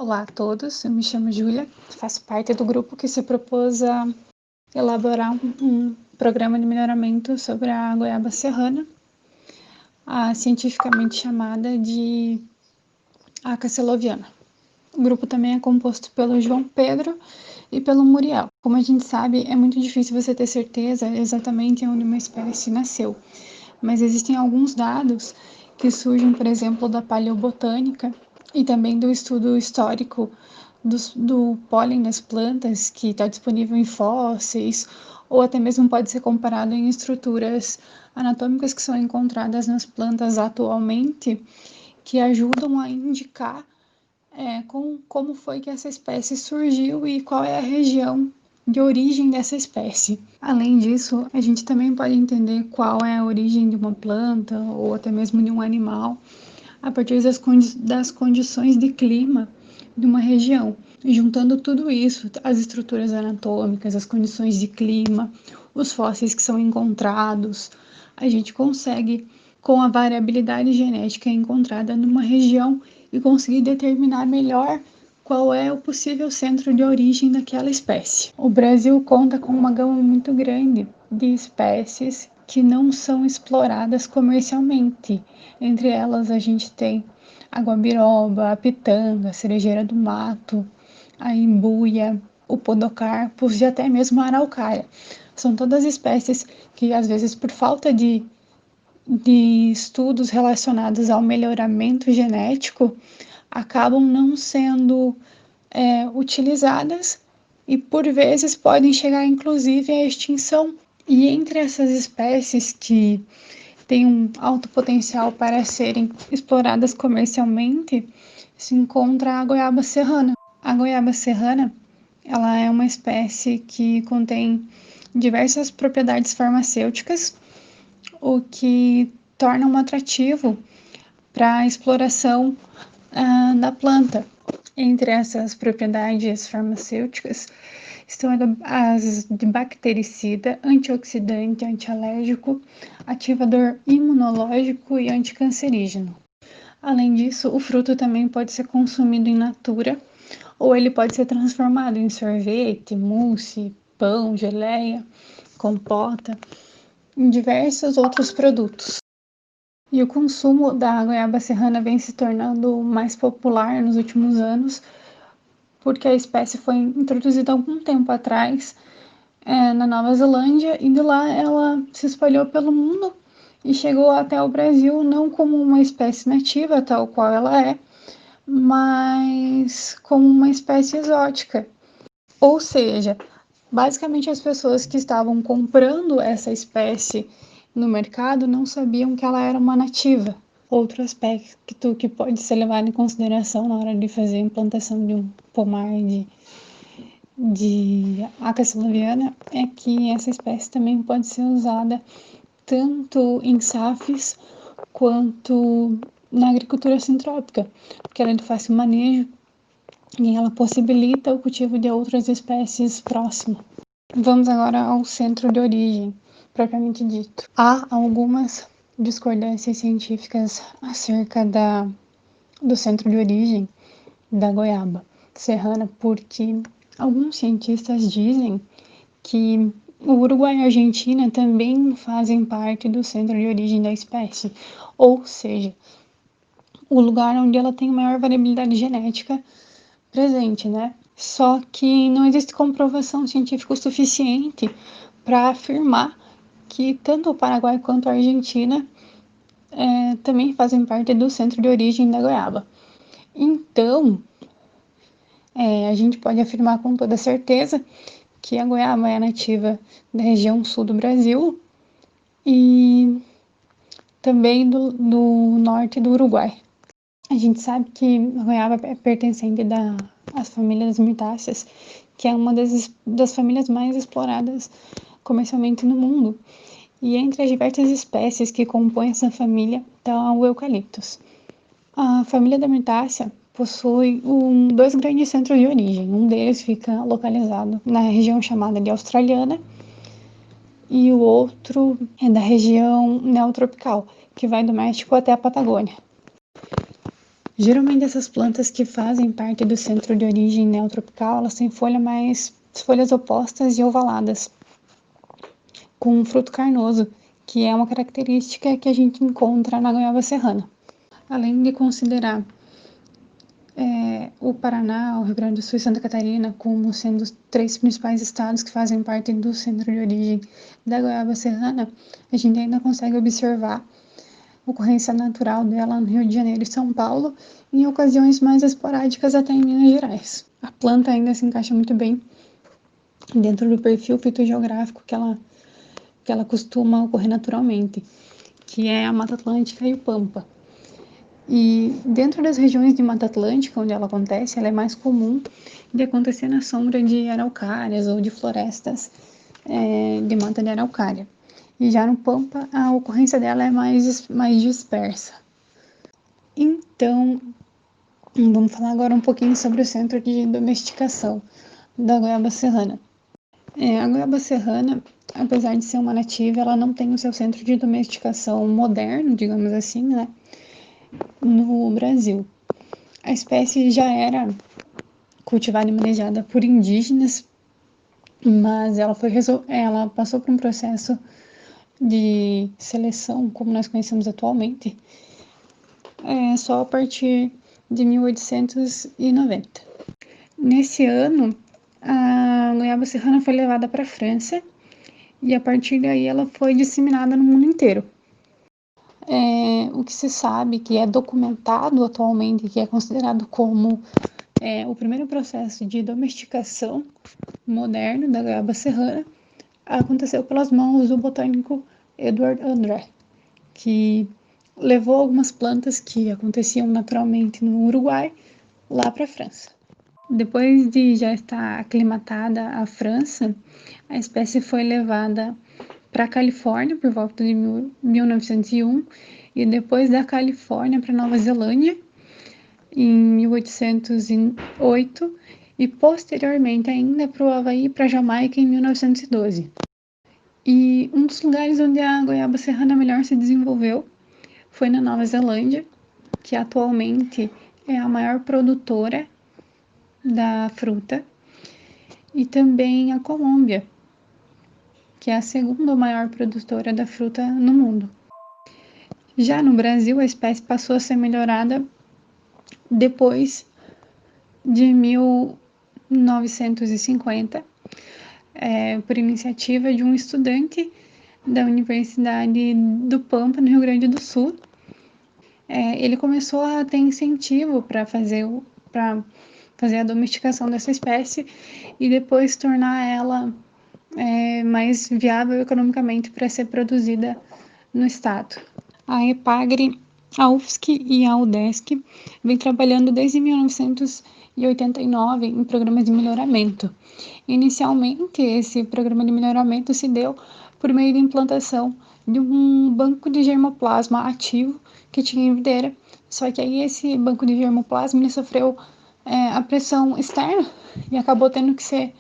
Olá a todos, eu me chamo Júlia, faço parte do grupo que se propôs a elaborar um programa de melhoramento sobre a goiaba serrana, cientificamente chamada de Aca seloviana. O grupo também é composto pelo João Pedro e pelo Muriel. Como a gente sabe, é muito difícil você ter certeza exatamente onde uma espécie nasceu, mas existem alguns dados que surgem, por exemplo, da paleobotânica e também do estudo histórico do pólen das plantas, que está disponível em fósseis, ou até mesmo pode ser comparado em estruturas anatômicas que são encontradas nas plantas atualmente, que ajudam a indicar como foi que essa espécie surgiu e qual é a região de origem dessa espécie. Além disso, a gente também pode entender qual é a origem de uma planta ou até mesmo de um animal a partir das condições de clima de uma região. Juntando tudo isso, as estruturas anatômicas, as condições de clima, os fósseis que são encontrados, a gente consegue, com a variabilidade genética encontrada numa região, e conseguir determinar melhor qual é o possível centro de origem daquela espécie. O Brasil conta com uma gama muito grande de espécies que não são exploradas comercialmente. Entre elas a gente tem a guabiroba, a pitanga, a cerejeira do mato, a embuia, o podocarpus e até mesmo a araucária. São todas espécies que, às vezes, por falta de estudos relacionados ao melhoramento genético, acabam não sendo utilizadas e, por vezes, podem chegar inclusive à extinção. E entre essas espécies que têm um alto potencial para serem exploradas comercialmente, se encontra a goiaba serrana. A goiaba serrana, ela é uma espécie que contém diversas propriedades farmacêuticas, o que torna um atrativo para a exploração da planta. Entre essas propriedades farmacêuticas estão as de bactericida, antioxidante, antialérgico, ativador imunológico e anticancerígeno. Além disso, o fruto também pode ser consumido in natura, ou ele pode ser transformado em sorvete, mousse, pão, geleia, compota, em diversos outros produtos. E o consumo da goiaba serrana vem se tornando mais popular nos últimos anos, porque a espécie foi introduzida há algum tempo atrás na Nova Zelândia, e de lá ela se espalhou pelo mundo e chegou até o Brasil não como uma espécie nativa, tal qual ela é, mas como uma espécie exótica. Ou seja, basicamente as pessoas que estavam comprando essa espécie no mercado não sabiam que ela era uma nativa. Outro aspecto que pode ser levado em consideração na hora de fazer a implantação de um pomar de Aca seloviana é que essa espécie também pode ser usada tanto em SAFs quanto na agricultura sintrópica, porque ela é de fácil manejo e ela possibilita o cultivo de outras espécies próximas. Vamos agora ao centro de origem, propriamente dito. Há algumas discordâncias científicas acerca do centro de origem da goiaba serrana, porque alguns cientistas dizem que o Uruguai e a Argentina também fazem parte do centro de origem da espécie, ou seja, o lugar onde ela tem maior variabilidade genética presente, né? Só que não existe comprovação científica suficiente para afirmar que tanto o Paraguai quanto a Argentina também fazem parte do centro de origem da goiaba. Então, a gente pode afirmar com toda certeza que a goiaba é nativa da região sul do Brasil e também do norte do Uruguai. A gente sabe que a goiaba é pertencente às famílias mirtáceas, que é uma das famílias mais exploradas comercialmente no mundo. E entre as diversas espécies que compõem essa família está o eucaliptus. A família da mirtácea possui dois grandes centros de origem. Um deles fica localizado na região chamada de australiana e o outro é da região neotropical, que vai do México até a Patagônia. Geralmente essas plantas que fazem parte do centro de origem neotropical, elas têm folhas opostas e ovaladas, com um fruto carnoso, que é uma característica que a gente encontra na goiaba serrana. Além de considerar o Paraná, o Rio Grande do Sul e Santa Catarina como sendo os 3 principais estados que fazem parte do centro de origem da goiaba serrana, a gente ainda consegue observar a ocorrência natural dela no Rio de Janeiro e São Paulo, em ocasiões mais esporádicas até em Minas Gerais. A planta ainda se encaixa muito bem dentro do perfil fitogeográfico que ela costuma ocorrer naturalmente, que é a Mata Atlântica e o Pampa. E dentro das regiões de Mata Atlântica, onde ela acontece, ela é mais comum de acontecer na sombra de araucárias ou de florestas de mata de araucária. E já no Pampa, a ocorrência dela é mais dispersa. Então, vamos falar agora um pouquinho sobre o centro de domesticação da goiaba serrana. A goiaba serrana, apesar de ser uma nativa, ela não tem o seu centro de domesticação moderno, digamos assim, né, no Brasil. A espécie já era cultivada e manejada por indígenas, mas ela passou por um processo de seleção, como nós conhecemos atualmente, só a partir de 1890. Nesse ano, a goiaba serrana foi levada para a França e a partir daí ela foi disseminada no mundo inteiro. O que se sabe, que é documentado atualmente, que é considerado como o primeiro processo de domesticação moderno da goiaba serrana, aconteceu pelas mãos do botânico Edward André, que levou algumas plantas que aconteciam naturalmente no Uruguai lá para a França. Depois de já estar aclimatada à França, a espécie foi levada para a Califórnia por volta de 1901 e depois da Califórnia para Nova Zelândia em 1808 e posteriormente ainda para o Havaí e para a Jamaica em 1912. E um dos lugares onde a goiaba serrana melhor se desenvolveu foi na Nova Zelândia, que atualmente é a maior produtora da fruta, e também a Colômbia, que é a segunda maior produtora da fruta no mundo. Já no Brasil, a espécie passou a ser melhorada depois de 1950, por iniciativa de um estudante da Universidade do Pampa, no Rio Grande do Sul. Ele começou a ter incentivo para fazer a domesticação dessa espécie e depois tornar ela mais viável economicamente para ser produzida no estado. A EPAGRE, a UFSC e a UDESC vem trabalhando desde 1989 em programas de melhoramento. Inicialmente, esse programa de melhoramento se deu por meio da implantação de um banco de germoplasma ativo que tinha em videira, só que aí esse banco de germoplasma ele sofreu a pressão externa e acabou tendo que ser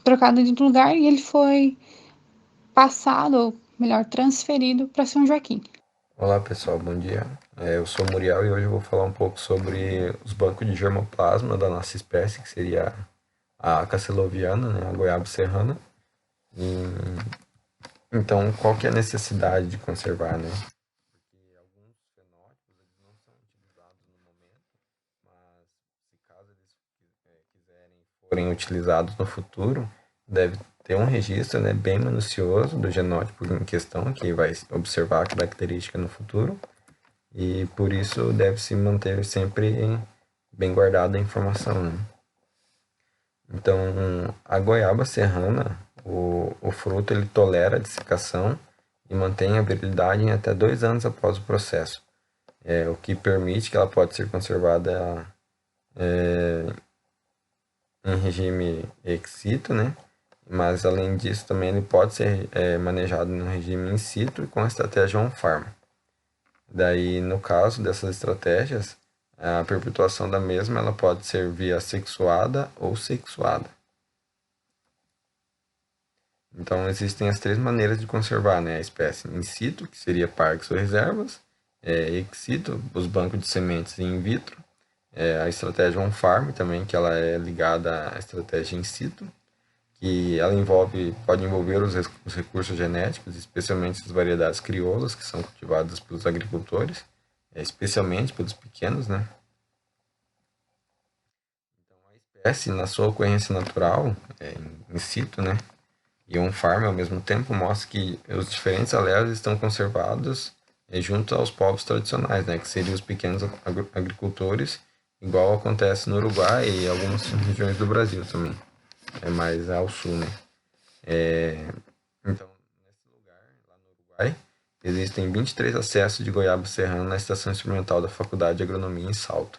trocado de lugar e ele foi passado, ou melhor, transferido para São Joaquim. Olá pessoal, bom dia. Eu sou o Muriel e hoje eu vou falar um pouco sobre os bancos de germoplasma da nossa espécie, que seria a caceloviana, né, a goiaba serrana. Então, qual que é a necessidade de conservar, né? Porque alguns fenótipos eles não são utilizados no momento, mas se caso eles forem utilizados no futuro, deve ter um registro, né, bem minucioso do genótipo em questão, que vai observar a característica no futuro, e por isso deve se manter sempre bem guardada a informação, né? Então, a goiaba serrana, o fruto ele tolera a dessecação e mantém a virilidade em até 2 anos após o processo, o que permite que ela pode ser conservada em regime ex situ, né? Mas além disso também ele pode ser manejado no regime in situ e com a estratégia on-farm. Daí, no caso dessas estratégias, a perpetuação da mesma ela pode ser via sexuada ou sexuada. Então existem as 3 maneiras de conservar, né, a espécie: in situ, que seria parques ou reservas, ex situ, os bancos de sementes in vitro, a estratégia on-farm também, que ela é ligada à estratégia in situ, que ela pode envolver os recursos genéticos, especialmente as variedades crioulas, que são cultivadas pelos agricultores, especialmente pelos pequenos, né? Então, a espécie, na sua ocorrência natural, in situ, né? E on-farm, ao mesmo tempo, mostra que os diferentes alelos estão conservados junto aos povos tradicionais, né? Que seriam os pequenos agricultores, igual acontece no Uruguai e algumas regiões do Brasil também, mais ao sul, né? Então, nesse lugar, lá no Uruguai, existem 23 acessos de goiaba serrana na estação experimental da Faculdade de Agronomia em Salto.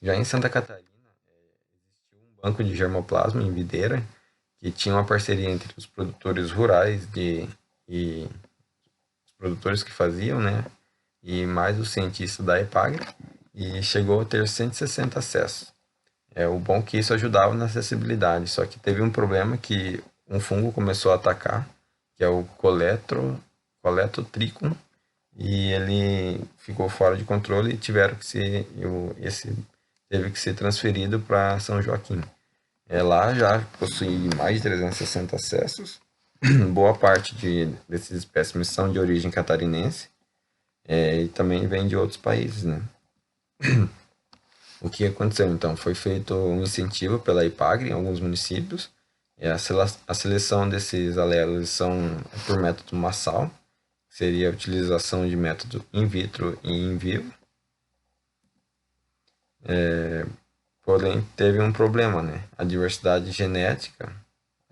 Já em Santa Catarina, existiu um banco de germoplasma em videira, que tinha uma parceria entre os produtores rurais e os produtores que faziam, né? E mais os cientistas da EPAGRE, e chegou a ter 160 acessos. O bom é que isso ajudava na acessibilidade, só que teve um problema que um fungo começou a atacar, que é o Coletotrichum, e ele ficou fora de controle e esse teve que ser transferido para São Joaquim. Lá já possui mais de 360 acessos, boa parte desses espécimes são de origem catarinense, e também vem de outros países, né? O que aconteceu, então? Foi feito um incentivo pela IPAGRE em alguns municípios. A seleção desses alelos são por método massal, que seria a utilização de método in vitro e in vivo. Porém, teve um problema, né? A diversidade genética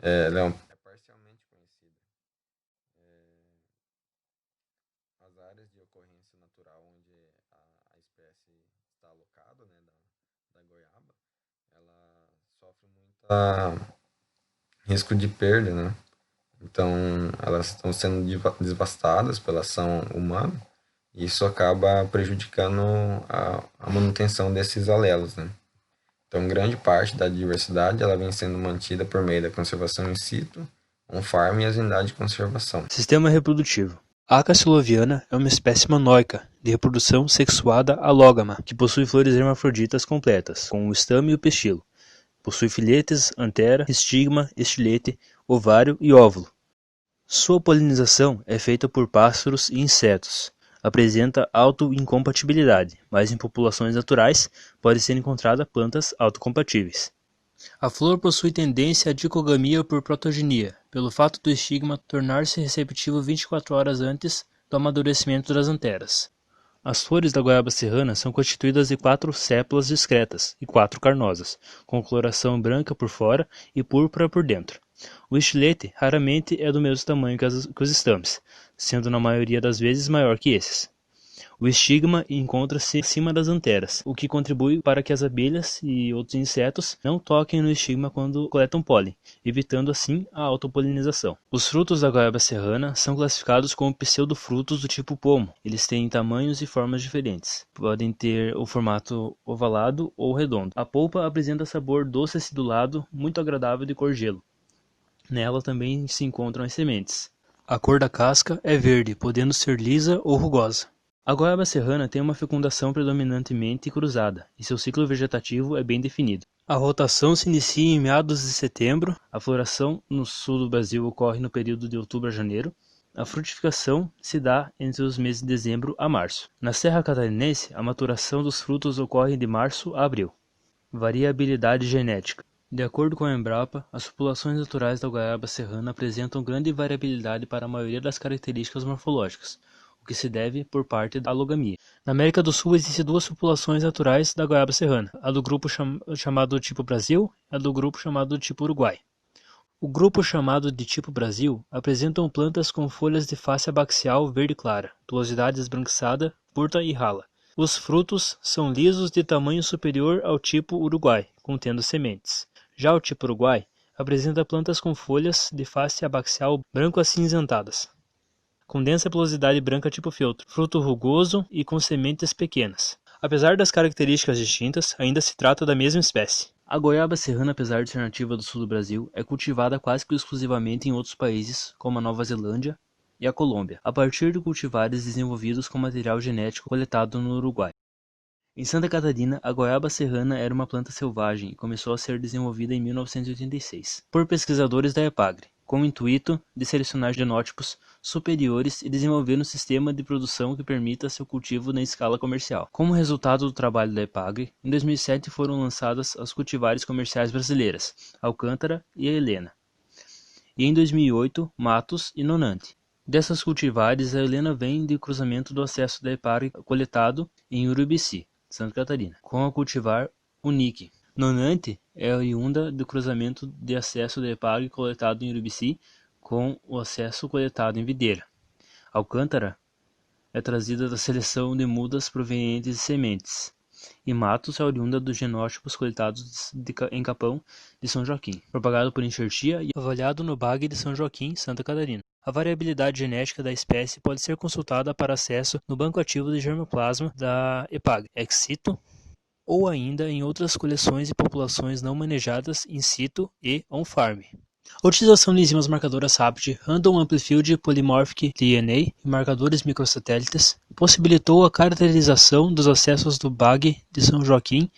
ela é parcialmente conhecida. As áreas de ocorrência natural onde a espécie está alocada, né, da goiaba, ela sofre muito risco de perda, né? Então, elas estão sendo devastadas pela ação humana e isso acaba prejudicando a manutenção desses alelos, né? Então, grande parte da diversidade ela vem sendo mantida por meio da conservação in situ, on-farm e as unidades de conservação. Sistema reprodutivo. A Acacia loviana é uma espécie monóica, de reprodução sexuada alógama, que possui flores hermafroditas completas, com o estame e o pistilo. Possui filetes, antera, estigma, estilete, ovário e óvulo. Sua polinização é feita por pássaros e insetos. Apresenta autoincompatibilidade, mas em populações naturais pode ser encontrada plantas autocompatíveis. A flor possui tendência à dicogamia por protogenia, pelo fato do estigma tornar-se receptivo 24 horas antes do amadurecimento das anteras. As flores da goiaba serrana são constituídas de 4 sépulas discretas e 4 carnosas, com coloração branca por fora e púrpura por dentro. O estilete raramente é do mesmo tamanho que os estames, sendo na maioria das vezes maior que esses. O estigma encontra-se acima das anteras, o que contribui para que as abelhas e outros insetos não toquem no estigma quando coletam pólen, evitando assim a autopolinização. Os frutos da goiaba serrana são classificados como pseudofrutos do tipo pomo. Eles têm tamanhos e formas diferentes. Podem ter o formato ovalado ou redondo. A polpa apresenta sabor doce acidulado, muito agradável de cor gelo. Nela também se encontram as sementes. A cor da casca é verde, podendo ser lisa ou rugosa. A goiaba serrana tem uma fecundação predominantemente cruzada, e seu ciclo vegetativo é bem definido. A rotação se inicia em meados de setembro, a floração no sul do Brasil ocorre no período de outubro a janeiro, a frutificação se dá entre os meses de dezembro a março. Na Serra Catarinense, a maturação dos frutos ocorre de março a abril. Variabilidade genética. De acordo com a Embrapa, as populações naturais da goiaba serrana apresentam grande variabilidade para a maioria das características morfológicas, o que se deve por parte da alogamia. Na América do Sul existem 2 populações naturais da goiaba serrana, a do grupo chamado tipo Brasil e a do grupo chamado tipo Uruguai. O grupo chamado de tipo Brasil apresentam plantas com folhas de face abaxial verde clara, tulosidade esbranquiçada, curta e rala. Os frutos são lisos de tamanho superior ao tipo Uruguai, contendo sementes. Já o tipo Uruguai apresenta plantas com folhas de face abaxial branco-acinzentadas, com densa pilosidade branca tipo feltro, fruto rugoso e com sementes pequenas. Apesar das características distintas, ainda se trata da mesma espécie. A goiaba serrana, apesar de ser nativa do sul do Brasil, é cultivada quase que exclusivamente em outros países, como a Nova Zelândia, e a Colômbia, a partir de cultivares desenvolvidos com material genético coletado no Uruguai. Em Santa Catarina, a goiaba serrana era uma planta selvagem e começou a ser desenvolvida em 1986 por pesquisadores da EPAGRE, com o intuito de selecionar genótipos superiores e desenvolver um sistema de produção que permita seu cultivo na escala comercial. Como resultado do trabalho da EPAGRE, em 2007 foram lançadas as cultivares comerciais brasileiras, Alcântara e Helena, e em 2008, Matos e Nonante. Dessas cultivares, a Helena vem de cruzamento do acesso da EPAGRE coletado em Urubici, Santa Catarina, com a cultivar Unique. Nonante é oriunda do cruzamento de acesso da EPAGRE coletado em Urubici com o acesso coletado em Videira. Alcântara é trazida da seleção de mudas provenientes de sementes, e Matos é oriunda dos genótipos coletados em Capão de São Joaquim, propagado por enxertia e avaliado no BAG de São Joaquim, Santa Catarina. A variabilidade genética da espécie pode ser consultada para acesso no banco ativo de germoplasma da EPAGRE, ex situ, ou ainda em outras coleções e populações não manejadas in situ e on-farm. A utilização de enzimas marcadoras RAPT, Random Amplified Polymorphic DNA e marcadores microsatélites possibilitou a caracterização dos acessos do BAG de São Joaquim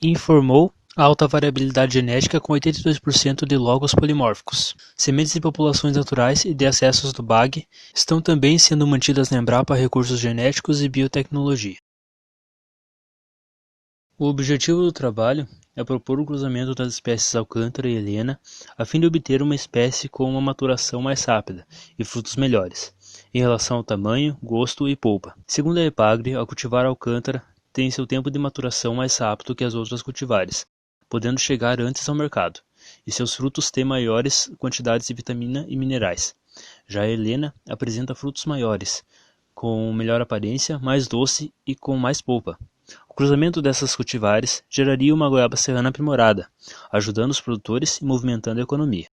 e informou a alta variabilidade genética com 82% de logos polimórficos. Sementes de populações naturais e de acessos do BAG estão também sendo mantidas na Embrapa Recursos Genéticos e Biotecnologia. O objetivo do trabalho é propor o cruzamento das espécies Alcântara e Helena, a fim de obter uma espécie com uma maturação mais rápida e frutos melhores, em relação ao tamanho, gosto e polpa. Segundo a EPAGRE, a cultivar Alcântara tem seu tempo de maturação mais rápido que as outras cultivares, podendo chegar antes ao mercado, e seus frutos têm maiores quantidades de vitamina e minerais. Já a Helena apresenta frutos maiores, com melhor aparência, mais doce e com mais polpa. O cruzamento dessas cultivares geraria uma goiaba serrana aprimorada, ajudando os produtores e movimentando a economia.